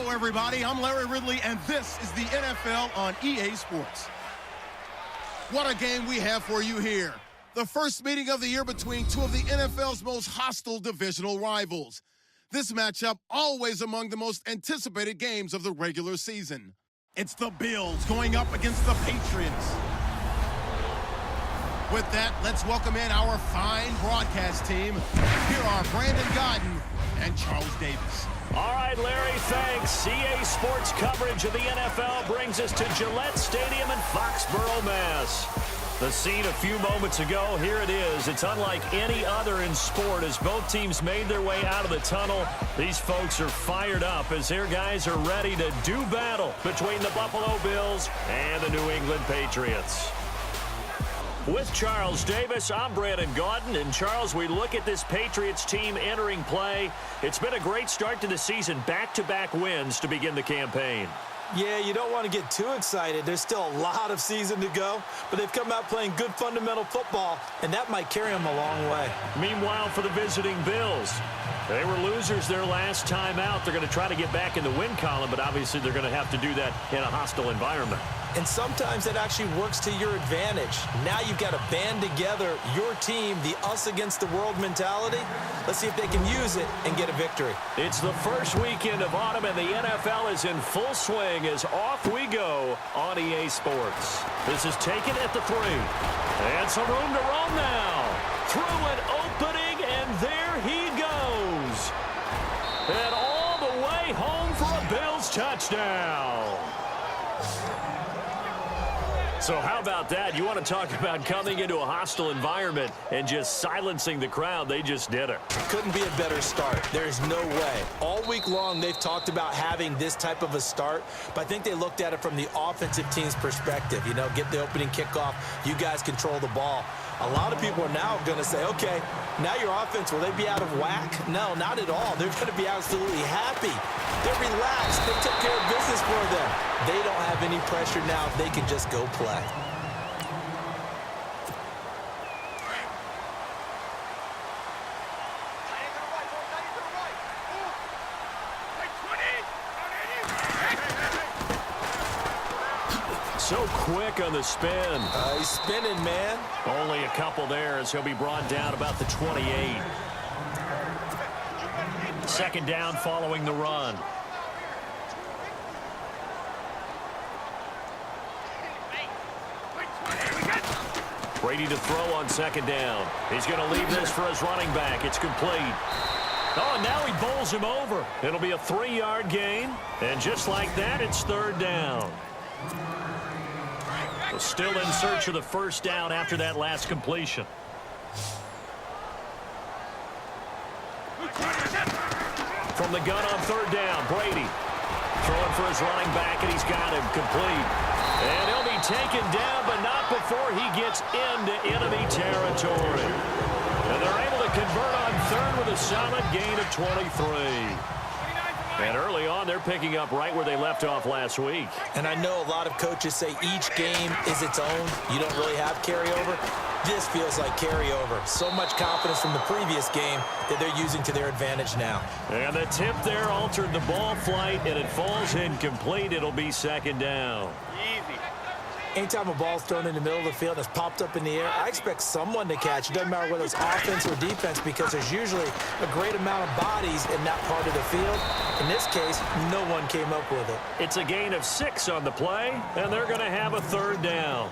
Hello, everybody. I'm Larry Ridley, and this is the NFL on EA Sports. What a game we have for you here. The first meeting of the year between two of the NFL's most hostile divisional rivals. This matchup always among the most anticipated games of the regular season. It's the Bills going up against the Patriots. With that, let's welcome in our fine broadcast team. Here are Brandon Godden and Charles Davis. All right, Larry, thanks. EA Sports coverage of the NFL brings us to Gillette Stadium in Foxborough, Mass. The scene a few moments ago, here it is. It's unlike any other in sport as both teams made their way out of the tunnel. These folks are fired up as their guys are ready to do battle between the Buffalo Bills and the New England Patriots. With Charles Davis, I'm Brandon Gaudin. And Charles, we look at this Patriots team entering play. It's been a great start to the season, back-to-back wins to begin the campaign. Yeah, you don't want to get too excited. There's still a lot of season to go, but they've come out playing good fundamental football, and that might carry them a long way. Meanwhile, for the visiting Bills, they were losers their last time out. They're going to try to get back in the win column, but obviously they're going to have to do that in a hostile environment. And sometimes it actually works to your advantage. Now you've got to band together your team, the us against the world mentality. Let's see if they can use it and get a victory. It's the first weekend of autumn, and the NFL is in full swing as off we go on EA Sports. This is taken at the 3. And some room to roam now. Through an opening, and there he goes. And all the way home for a Bills touchdown. So how about that? You want to talk about coming into a hostile environment and just silencing the crowd. They just did it. Couldn't be a better start. There's no way. All week long, they've talked about having this type of a start, but I think they looked at it from the offensive team's perspective. You know, get the opening kickoff. You guys control the ball. A lot of people are now going to say, okay, now your offense, will they be out of whack? No, not at all. They're going to be absolutely happy. They're relaxed. They took care of business for them. They don't have any pressure now. They can just go play. So quick on the spin. He's spinning, man. Only a couple there as he'll be brought down about the 28. Second down following the run. Brady to throw on second down. He's going to leave this for his running back. It's complete. Oh, and now he bowls him over. It'll be a 3-yard gain. And just like that, it's third down. Still in search of the first down after that last completion. From the gun on third down, Brady throwing for his running back, and he's got him complete. And he'll be taken down, but not before he gets into enemy territory. And they're able to convert on third with a solid gain of 23. And early on, they're picking up right where they left off last week. And I know a lot of coaches say each game is its own. You don't really have carryover. This feels like carryover. So much confidence from the previous game that they're using to their advantage now. And the tip there altered the ball flight, and it falls incomplete. It'll be second down. Easy. Anytime a ball's thrown in the middle of the field that's popped up in the air, I expect someone to catch. It doesn't matter whether it's offense or defense because there's usually a great amount of bodies in that part of the field. In this case, no one came up with it. It's a gain of 6 on the play, and they're going to have a third down.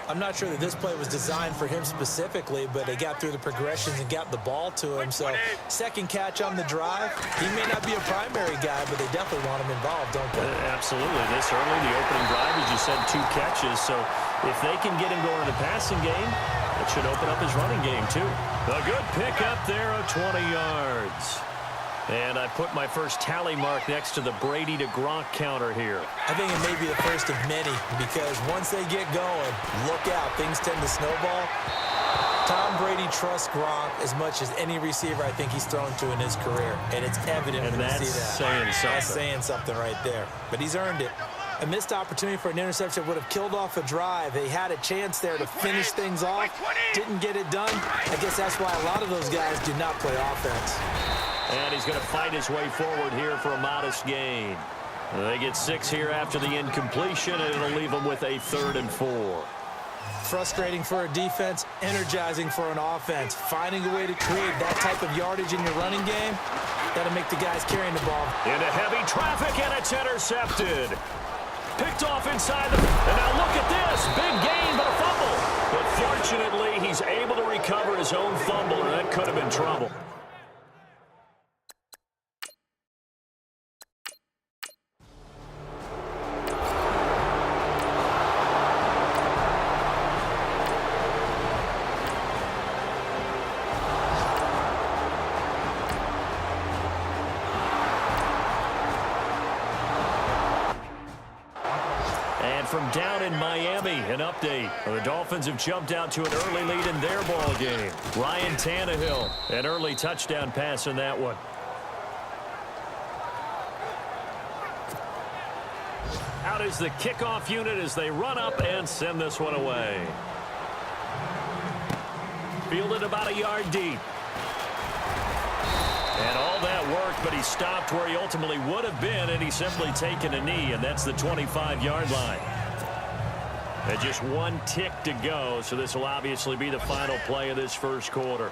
I'm not sure that this play was designed for him specifically, but they got through the progressions and got the ball to him. So, second catch on the drive. He may not be a primary guy, but they definitely want him involved, don't they? Absolutely. This early, the opening drive, as you said, 2 catches. So, if they can get him going in the passing game, it should open up his running game, too. A good pickup there of 20 yards. And I put my first tally mark next to the Brady to Gronk counter here. I think it may be the first of many because once they get going, look out. Things tend to snowball. Tom Brady trusts Gronk as much as any receiver I think he's thrown to in his career. And it's evident when you see that. Saying something. That's saying something right there. But he's earned it. A missed opportunity for an interception would have killed off a drive. They had a chance there to finish things off. Didn't get it done. I guess that's why a lot of those guys do not play offense. And he's going to fight his way forward here for a modest gain. They get 6 here after the incompletion, and it'll leave them with a 3rd and 4. Frustrating for a defense, energizing for an offense. Finding a way to create that type of yardage in your running game, that'll make the guys carrying the ball. Into heavy traffic, and it's intercepted. Picked off inside the... And now look at this. Big gain, but a fumble. But fortunately, he's able to recover his own fumble, and that could have been trouble. From down in Miami, an update. The Dolphins have jumped out to an early lead in their ball game. Ryan Tannehill, an early touchdown pass in that one. Out is the kickoff unit as they run up and send this one away. Fielded about a yard deep. And all that work, but he stopped where he ultimately would have been, and he's simply taken a knee, and that's the 25-yard line. And just 1 tick to go, so this will obviously be the final play of this first quarter.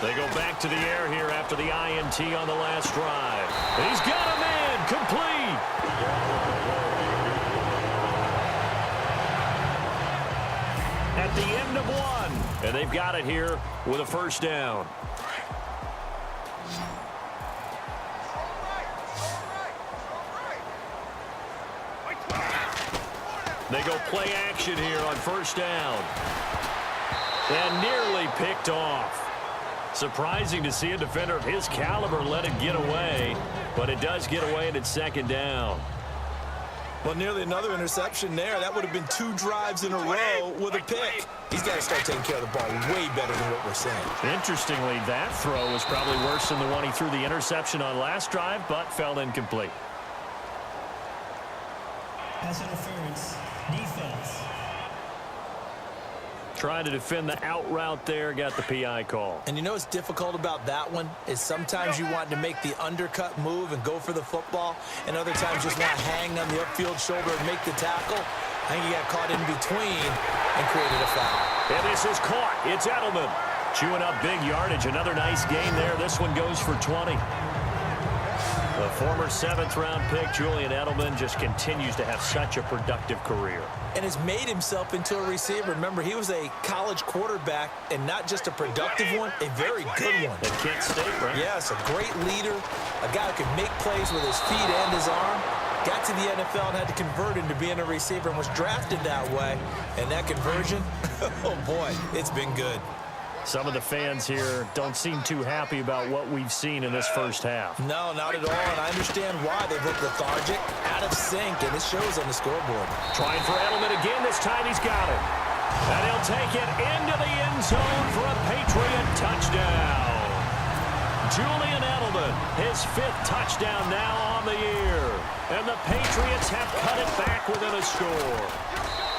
They go back to the air here after the INT on the last drive. And he's got a man, complete. At the end of 1, and they've got it here with a first down. They go play action here on first down. And nearly picked off. Surprising to see a defender of his caliber let it get away, but it does get away and it's second down. Well, nearly another interception there. That would have been 2 drives in a row with a pick. He's got to start taking care of the ball way better than what we're saying. Interestingly, that throw was probably worse than the one he threw the interception on last drive, but fell incomplete. Pass interference, defense. Trying to defend the out route there, got the PI call. And you know what's difficult about that one is sometimes you want to make the undercut move and go for the football, and other times just want to hang on the upfield shoulder and make the tackle. I think he got caught in between and created a foul. And this is caught. It's Edelman. Chewing up big yardage. Another nice gain there. This one goes for 20. The former 7th-round pick, Julian Edelman, just continues to have such a productive career. And has made himself into a receiver. Remember, he was a college quarterback, and not just a productive one, a very good one. At Kent State, right? Yes, a great leader, a guy who could make plays with his feet and his arm. Got to the NFL and had to convert into being a receiver and was drafted that way. And that conversion, oh boy, it's been good. Some of the fans here don't seem too happy about what we've seen in this first half. No, not at all, and I understand why. They've looked lethargic, out of sync, and it shows on the scoreboard. Trying for Edelman again. This time he's got it. And he'll take it into the end zone for a Patriot touchdown. Julian Edelman, his 5th touchdown now on the year. And the Patriots have cut it back within a score.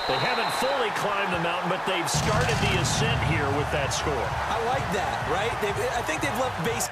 They haven't fully climbed the mountain, but they've started the ascent here with that score. I like that, right? I think they've left base.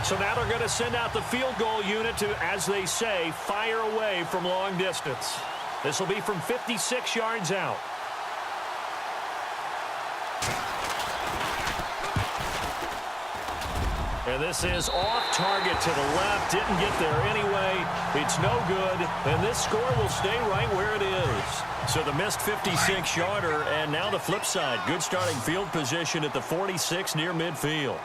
So now they're going to send out the field goal unit to, as they say, fire away from long distance. This will be from 56 yards out. And this is off target to the left. Didn't get there anyway. It's no good. And this score will stay right where it is. So the missed 56-yarder, and now the flip side. Good starting field position at the 46 near midfield.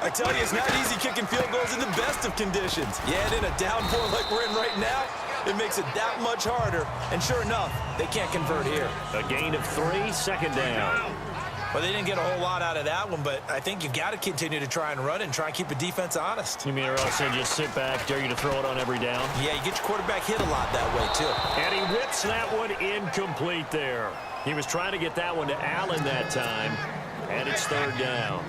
I tell you, it's not easy kicking field goals in the best of conditions. Yeah, and in a downpour like we're in right now, it makes it that much harder. And sure enough, they can't convert here. A gain of 3, second down. Well, they didn't get a whole lot out of that one, but I think you've got to continue to try and run and try and keep the defense honest. You mean or else they just sit back, dare you to throw it on every down? Yeah, you get your quarterback hit a lot that way, too. And he whips that one incomplete there. He was trying to get that one to Allen that time, and it's third down.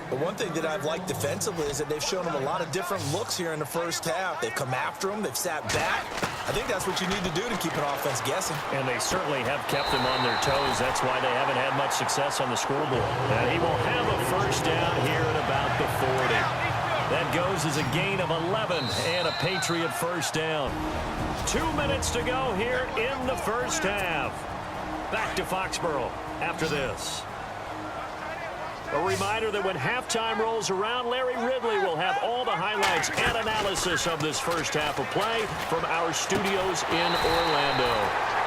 But one thing that I've liked defensively is that they've shown them a lot of different looks here in the first half. They've come after them. They've sat back. I think that's what you need to do to keep an offense guessing. And they certainly have kept them on their toes. That's why they haven't had much success on the scoreboard. And he will have a first down here at about the 40. That goes as a gain of 11 and a Patriot first down. 2 minutes to go here in the first half. Back to Foxborough after this. A reminder that when halftime rolls around, Larry Ridley will have all the highlights and analysis of this first half of play from our studios in Orlando.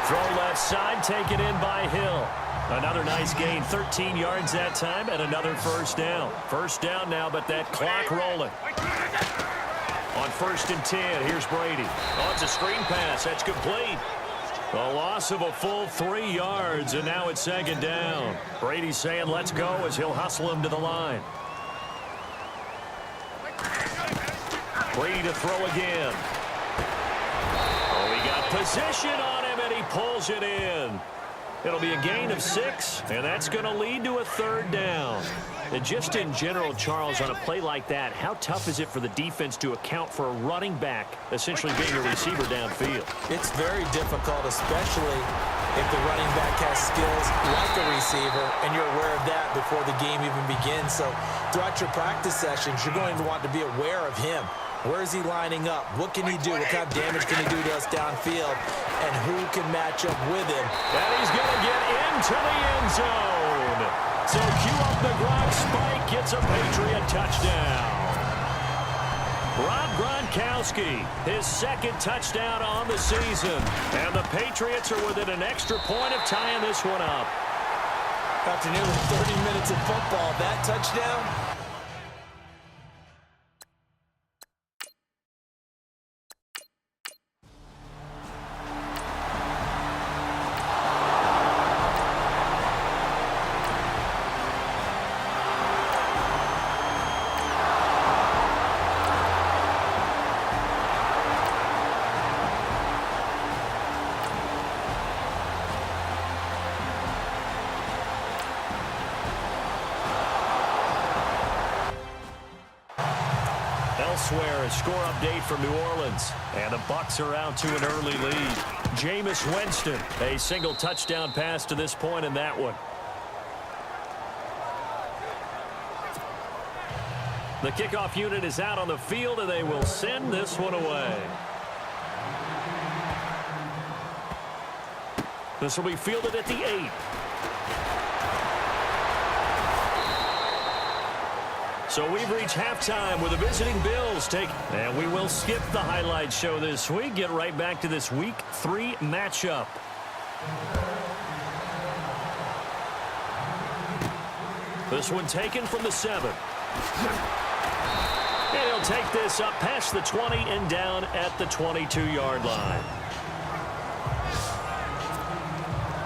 Throw left side, taken in by Hill. Another nice gain, 13 yards that time, and another first down. First down now, but that clock rolling. On 1st and 10, here's Brady. Oh, it's a screen pass. That's complete. A loss of a full 3 yards, and now it's second down. Brady's saying let's go as he'll hustle him to the line. Brady to throw again. Oh, he got position on him, and he pulls it in. It'll be a gain of 6, and that's going to lead to a third down. And just in general, Charles, on a play like that, how tough is it for the defense to account for a running back essentially being a receiver downfield? It's very difficult, especially if the running back has skills like a receiver, and you're aware of that before the game even begins. So throughout your practice sessions, you're going to want to be aware of him. Where is he lining up? What can he do? What kind of damage can he do to us downfield? And who can match up with him? And he's going to get into the end zone. So cue up the Gronk spike, gets a Patriot touchdown. Rob Gronkowski, his second touchdown on the season. And the Patriots are within an extra point of tying this one up. After nearly 30 minutes of football, that touchdown. Elsewhere, a score update from New Orleans. And the Bucs are out to an early lead. Jameis Winston, a single touchdown pass to this point in that one. The kickoff unit is out on the field, and they will send this one away. This will be fielded at the 8. So we've reached halftime with the visiting Bills take. And we will skip the highlight show this week. Get right back to this Week 3 matchup. This one taken from the 7. And he'll take this up past the 20 and down at the 22-yard line.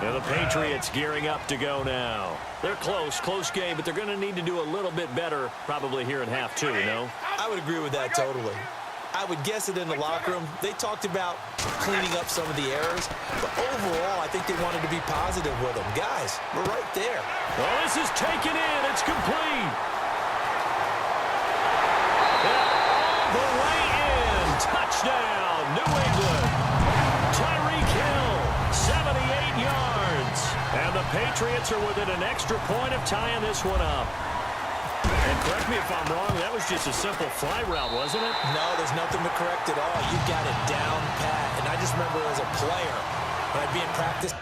And the Patriots gearing up to go now. They're close game, but they're going to need to do a little bit better probably here in half 2, no? I would agree with that totally. I would guess it in the locker room. They talked about cleaning up some of the errors, but overall, I think they wanted to be positive with them. Guys, we're right there. Well, this is taken in. It's complete. All the way in. Touchdown, New England. Tyreek Hill, 78 yards. And the Patriots are within an extra point of tying this one up. And correct me if I'm wrong, that was just a simple fly route, wasn't it? No, there's nothing to correct at all. You got it down pat. And I just remember as a player, when I'd be in practice.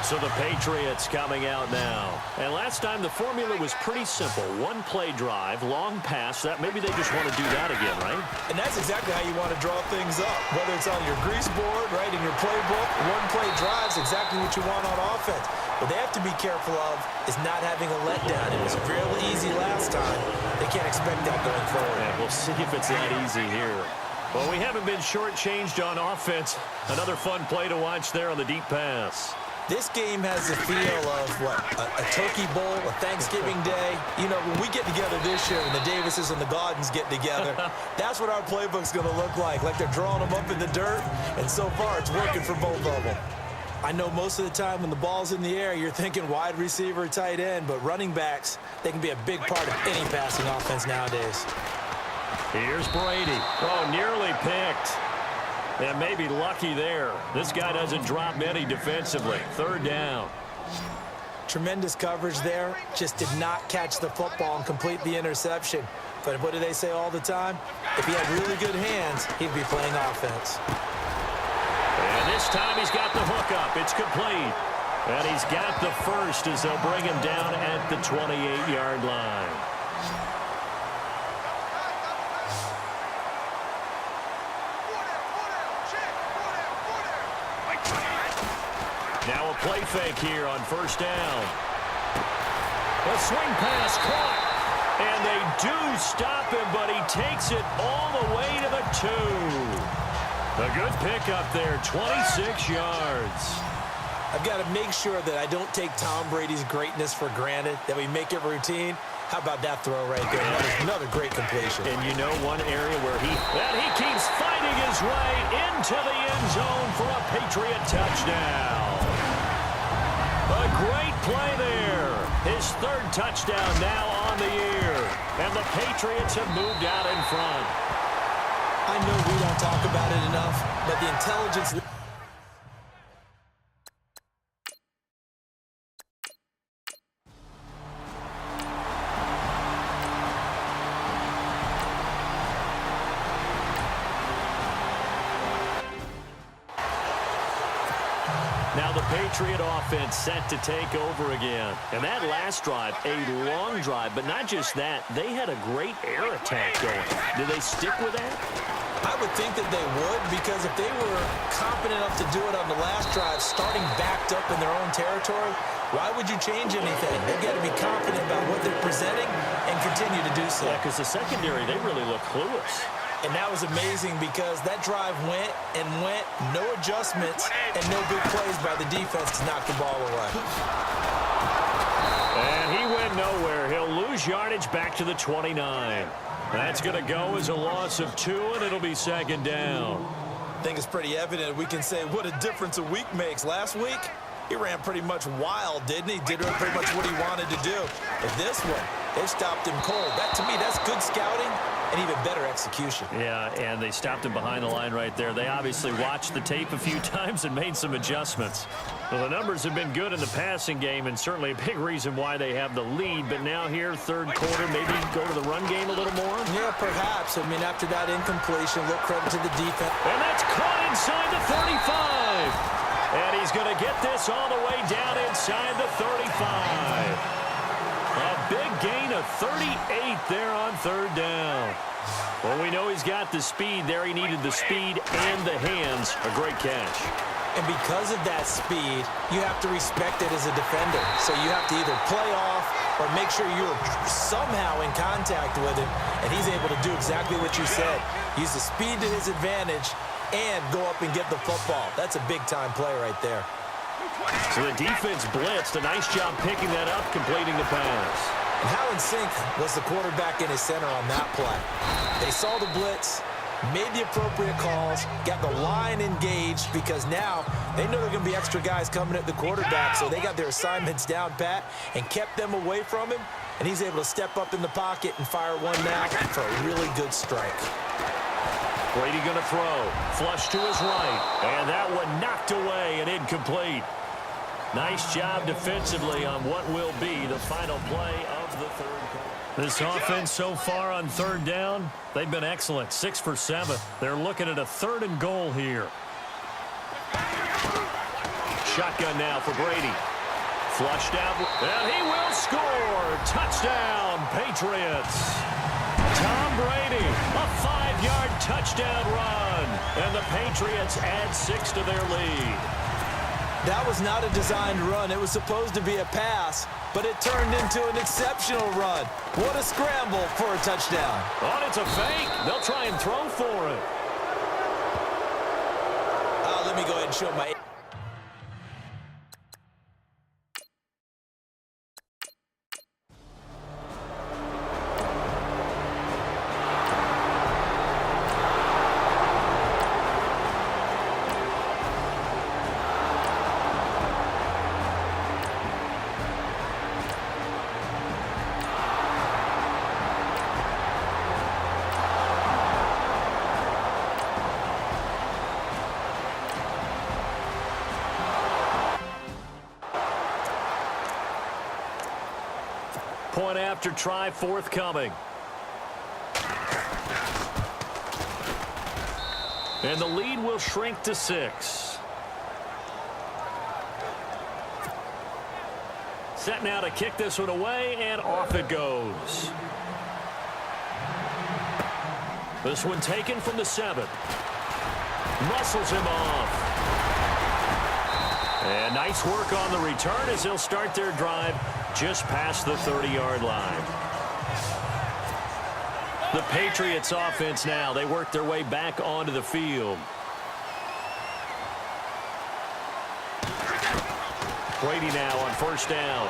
So the Patriots coming out now. And last time the formula was pretty simple. One play drive, long pass. That maybe they just want to do that again, right? And that's exactly how you want to draw things up. Whether it's on your grease board, right, in your playbook, one play drive is exactly what you want on offense. What they have to be careful of is not having a letdown. It was real easy last time. They can't expect that going forward. Yeah, we'll see if it's that easy here. Well, we haven't been shortchanged on offense. Another fun play to watch there on the deep pass. This game has the feel of, a turkey bowl, a Thanksgiving day. You know, when we get together this year and the Davises and the Gaudens get together, that's what our playbook's going to look like they're drawing them up in the dirt, and so far it's working for both of them. I know most of the time when the ball's in the air, you're thinking wide receiver, tight end, but running backs, they can be a big part of any passing offense nowadays. Here's Brady. Oh, nearly picked. And maybe lucky there. This guy doesn't drop many defensively. Third down. Tremendous coverage there. Just did not catch the football and complete the interception. But what do they say all the time? If he had really good hands, he'd be playing offense. And this time he's got the hook up. It's complete. And he's got the first as they'll bring him down at the 28-yard line. Now a play fake here on first down. A swing pass caught. And they do stop him, but he takes it all the way to the 2. A good pickup there, 26 yards. I've got to make sure that I don't take Tom Brady's greatness for granted, that we make it routine. How about that throw right there? Another great completion. And you know one area where he keeps fighting his way into the end zone for a Patriot touchdown. A great play there. His third touchdown now on the year. And the Patriots have moved out in front. I know we don't talk about it enough, but the intelligence... Now the Patriot offense set to take over again. And that last drive, a long drive, but not just that, they had a great air attack going. Do they stick with that? I would think that they would, because if they were confident enough to do it on the last drive, starting backed up in their own territory, why would you change anything? They've got to be confident about what they're presenting and continue to do so. Yeah, because the secondary, they really look clueless. And that was amazing because that drive went and went, no adjustments, and no big plays by the defense to knock the ball away. And he went nowhere. He'll lose yardage back to the 29. That's going to go as a loss of 2, and it'll be second down. I think it's pretty evident we can say what a difference a week makes. Last week, he ran pretty much wild, didn't he? Did pretty much what he wanted to do. But this one, they stopped him cold. That, to me, that's good scouting and even better execution. Yeah, and they stopped him behind the line right there. They obviously watched the tape a few times and made some adjustments. Well, the numbers have been good in the passing game, and certainly a big reason why they have the lead. But now here, third quarter, maybe go to the run game a little more? Yeah, perhaps. I mean, after that incompletion, a little credit to the defense. And that's caught inside the 35. And he's going to get this all the way down inside the 35. A big gain of 38 there on third down. Well, we know he's got the speed there. He needed the speed and the hands. A great catch. And because of that speed, you have to respect it as a defender. So you have to either play off or make sure you're somehow in contact with him. And he's able to do exactly what you said. Use the speed to his advantage and go up and get the football. That's a big-time play right there. So the defense blitzed. A nice job picking that up, completing the pass. And how in sync was the quarterback in his center on that play? They saw the blitz, made the appropriate calls, got the line engaged, because now they know there are going to be extra guys coming at the quarterback, so they got their assignments down pat and kept them away from him, and he's able to step up in the pocket and fire one now for a really good strike. Brady going to throw. Flush to his right. And that one knocked away and incomplete. Nice job defensively on what will be the final play of the third quarter. This offense so far on third down, they've been excellent. 6 for 7. They're looking at a 3rd and goal here. Shotgun now for Brady. Flushed out. And he will score. Touchdown, Patriots. Tom Brady, a 5-yard touchdown run. And the Patriots add 6 to their lead. That was not a designed run. It was supposed to be a pass, but it turned into an exceptional run. What a scramble for a touchdown. Oh, it's a fake. They'll try and throw for it. Let me go ahead and show my... Point after try forthcoming. And the lead will shrink to 6. Set now to kick this one away, and off it goes. This one taken from the 7. Muscles him off. And nice work on the return as they'll start their drive just past the 30-yard line. The Patriots offense now. They work their way back onto the field. Brady now on first down.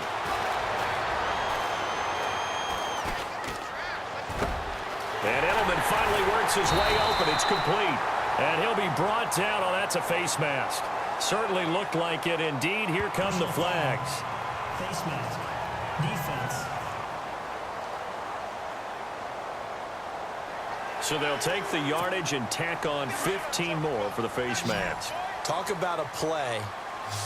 And Edelman finally works his way open. It's complete. And he'll be brought down. Oh, that's a face mask. Certainly looked like it. Indeed, here come the flags. Face mask. Defense. So they'll take the yardage and tack on 15 more for the face mask. Talk about a play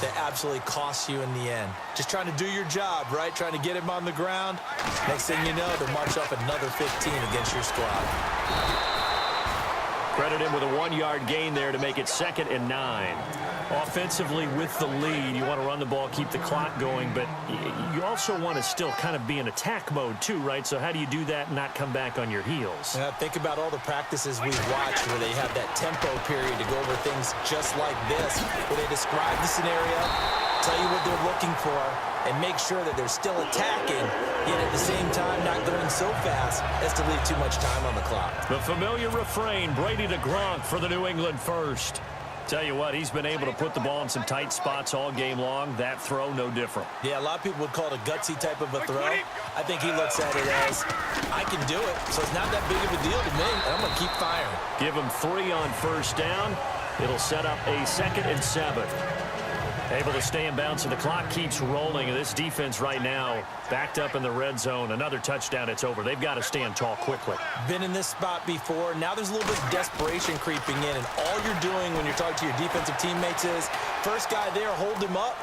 that absolutely costs you in the end. Just trying to do your job, right? Trying to get him on the ground. Next thing you know, they'll march up another 15 against your squad. Credit him with a 1-yard gain there to make it 2nd and 9. Offensively with the lead, you want to run the ball, keep the clock going, but you also want to still kind of be in attack mode too, right? So how do you do that and not come back on your heels? Yeah, think about all the practices we've watched where they have that tempo period to go over things just like this, where they describe the scenario, tell you what they're looking for, and make sure that they're still attacking, yet at the same time not going so fast as to leave too much time on the clock. The familiar refrain, Brady to Gronk for the New England first. Tell you what, he's been able to put the ball in some tight spots all game long. That throw, no different. Yeah, a lot of people would call it a gutsy type of a throw. I think he looks at it as, I can do it, so it's not that big of a deal to me, and I'm going to keep firing. Give him 3 on first down. It'll set up a 2nd and 7. Able to stay in bounds, and the clock keeps rolling. And this defense right now backed up in the red zone. Another touchdown, it's over. They've got to stand tall quickly. Been in this spot before. Now there's a little bit of desperation creeping in, and all you're doing when you're talking to your defensive teammates is, first guy there, hold him up.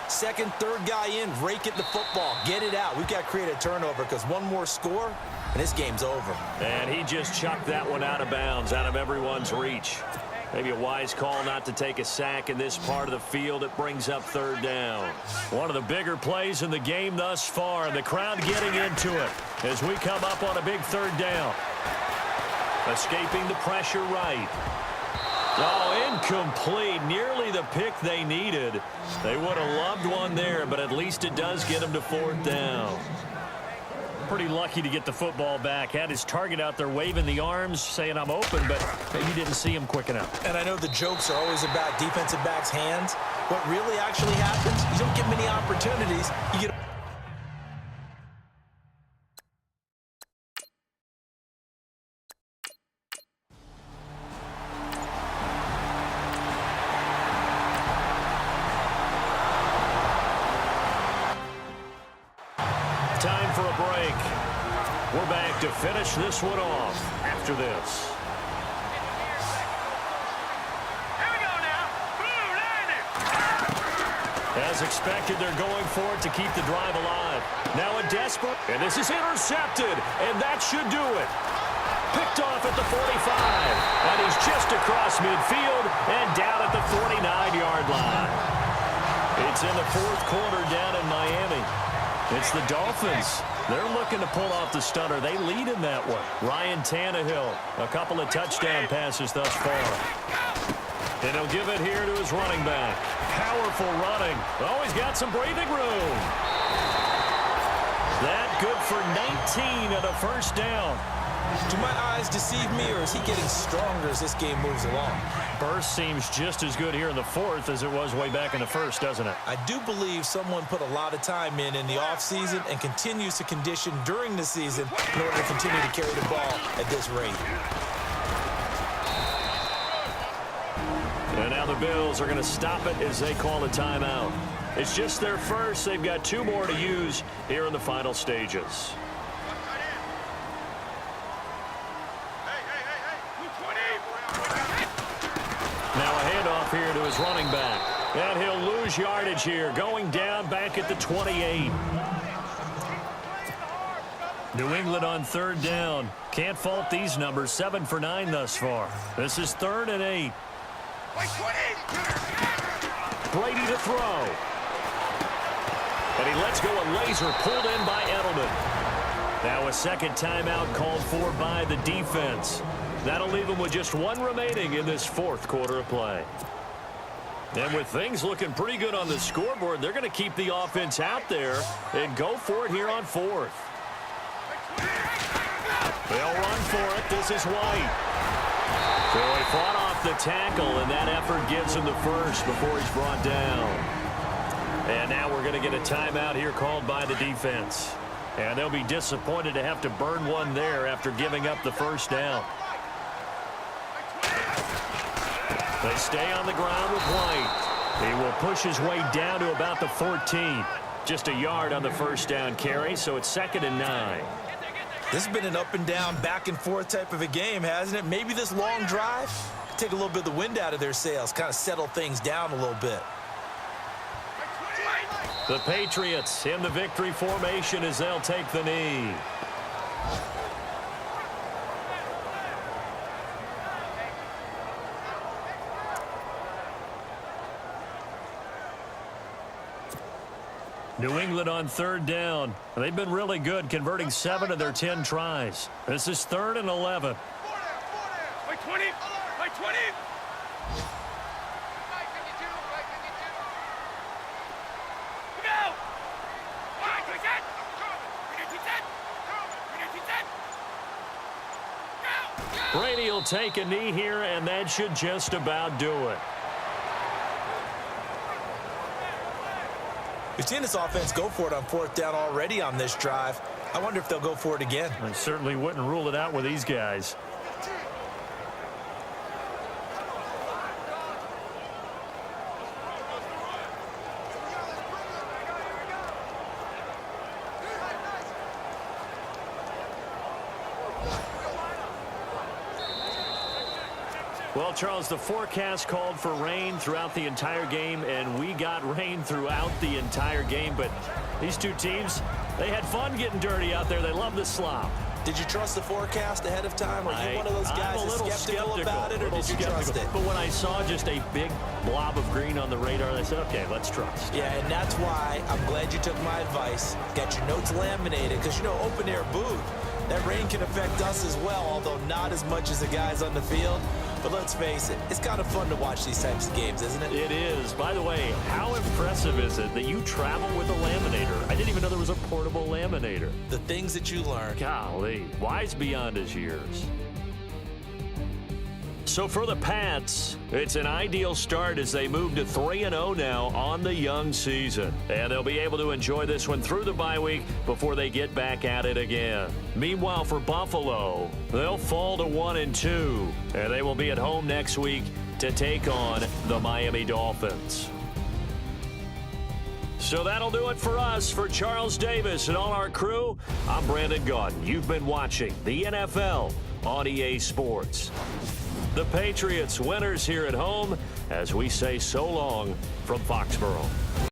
Second, third guy in, rake at the football. Get it out. We've got to create a turnover because one more score, and this game's over. And he just chucked that one out of bounds, out of everyone's reach. Maybe a wise call not to take a sack in this part of the field. It brings up 3rd down. One of the bigger plays in the game thus far, and the crowd getting into it as we come up on a big 3rd down. Escaping the pressure right. Oh, incomplete. Nearly the pick they needed. They would have loved one there, but at least it does get them to 4th down. Pretty lucky to get the football back. Had his target out there waving the arms, saying I'm open, but maybe didn't see him quick enough. And I know the jokes are always about defensive backs' hands. What really actually happens, you don't get many opportunities. You get time for a break. We're back to finish this one off after this. Here we go now. Blue landed. As expected, they're going for it to keep the drive alive. Now a desperate, and this is intercepted, and that should do it. Picked off at the 45, and he's just across midfield and down at the 49-yard line. It's in the 4th quarter down in Miami. It's the Dolphins. They're looking to pull off the stunner. They lead in that one. Ryan Tannehill, a couple of touchdown passes thus far. And he'll give it here to his running back. Powerful running. Oh, he's got some breathing room. That good for 19 and a first down. Do my eyes deceive me, or is he getting stronger as this game moves along? Burst seems just as good here in the fourth as it was way back in the first, doesn't it? I do believe someone put a lot of time in the offseason and continues to condition during the season in order to continue to carry the ball at this rate. And now the Bills are going to stop it as they call a timeout. It's just their first. They've got 2 more to use here in the final stages. Now a handoff here to his running back. And he'll lose yardage here, going down back at the 28. New England on 3rd down. Can't fault these numbers. 7 for 9 thus far. This is 3rd and 8. Brady to throw. And he lets go a laser pulled in by Edelman. Now a second timeout called for by the defense. That'll leave them with just 1 remaining in this 4th quarter of play. And with things looking pretty good on the scoreboard, they're going to keep the offense out there and go for it here on 4th. They'll run for it. This is White. So he fought off the tackle, and that effort gives him the first before he's brought down. And now we're going to get a timeout here called by the defense. And they'll be disappointed to have to burn one there after giving up the first down. They stay on the ground with White. He will push his way down to about the 14. Just a yard on the first down carry, so it's 2nd and 9. This has been an up and down, back and forth type of a game, hasn't it? Maybe this long drive could take a little bit of the wind out of their sails, kind of settle things down a little bit. The Patriots in the victory formation as they'll take the knee. New England on 3rd down. They've been really good, converting 7 of their 10 tries. This is 3rd and 11. By 20! By 20! Go! Brady will take a knee here, and that should just about do it. We've seen this offense go for it on 4th down already on this drive. I wonder if they'll go for it again. I certainly wouldn't rule it out with these guys. Well, Charles, the forecast called for rain throughout the entire game, and we got rain throughout the entire game. But these two teams, they had fun getting dirty out there. They love the slop. Did you trust the forecast ahead of time? Are you one of those guys that's skeptical about it, or did you trust it? But when I saw just a big blob of green on the radar, I said, okay, let's trust. Yeah, and that's why I'm glad you took my advice. Got your notes laminated, because, you know, open-air booth, that rain can affect us as well, although not as much as the guys on the field. But let's face it, it's kind of fun to watch these types of games, isn't it? It is. By the way, how impressive is it that you travel with a laminator? I didn't even know there was a portable laminator. The things that you learn. Golly, wise beyond his years. So for the Pats, it's an ideal start as they move to 3-0 now on the young season. And they'll be able to enjoy this one through the bye week before they get back at it again. Meanwhile, for Buffalo, they'll fall to 1-2. And they will be at home next week to take on the Miami Dolphins. So that'll do it for us. For Charles Davis and all our crew, I'm Brandon Gaudin. You've been watching the NFL on EA Sports. The Patriots winners here at home as we say so long from Foxborough.